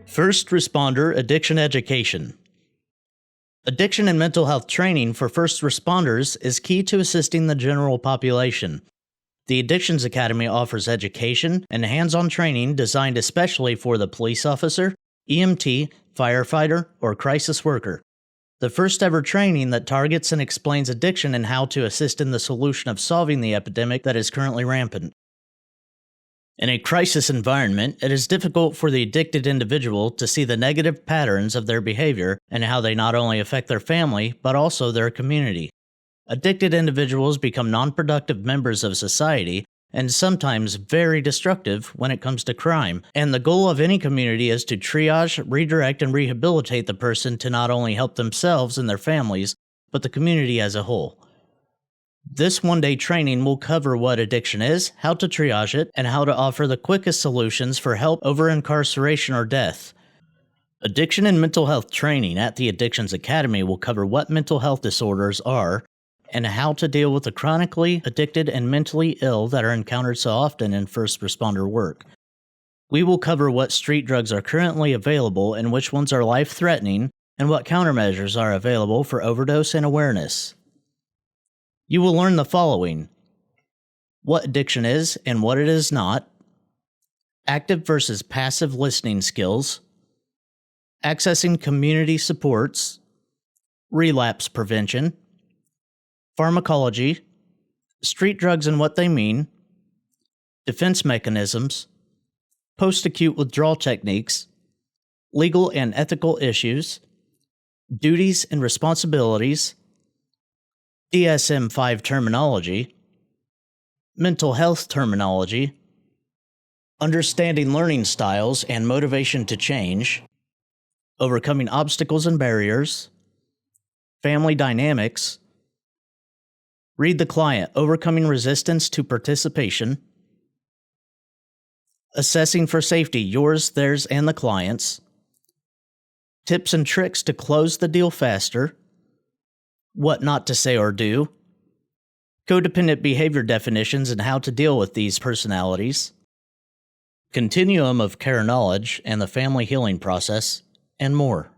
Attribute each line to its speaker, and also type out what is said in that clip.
Speaker 1: First Responder Addiction Education. Addiction and mental health training for first responders is key to assisting the general population. The Addictions Academy offers education and hands-on training designed especially for the police officer, EMT, firefighter, or crisis worker. The first ever training that targets and explains addiction and how to assist in the solution of solving the epidemic that is currently rampant. In a crisis environment, it is difficult for the addicted individual to see the negative patterns of their behavior and how they not only affect their family, but also their community. Addicted individuals become non-productive members of society and sometimes very destructive when it comes to crime, and the goal of any community is to triage, redirect, and rehabilitate the person to not only help themselves and their families, but the community as a whole. This one-day training will cover what addiction is, how to triage it, and how to offer the quickest solutions for help over incarceration or death. Addiction and mental health training at the Addictions Academy will cover what mental health disorders are and how to deal with the chronically addicted and mentally ill that are encountered so often in first responder work. We will cover what street drugs are currently available and which ones are life-threatening, and what countermeasures are available for overdose and awareness. You will learn the following: what addiction is and what it is not, active versus passive listening skills, accessing community supports, relapse prevention, pharmacology, street drugs and what they mean, defense mechanisms, post-acute withdrawal techniques, legal and ethical issues, duties and responsibilities, DSM-5 terminology, mental health terminology, understanding learning styles and motivation to change, overcoming obstacles and barriers, family dynamics, read the client, overcoming resistance to participation, assessing for safety, yours, theirs, and the client's, tips and tricks to close the deal faster, what not to say or do, codependent behavior definitions and how to deal with these personalities, continuum of care knowledge and the family healing process, and more.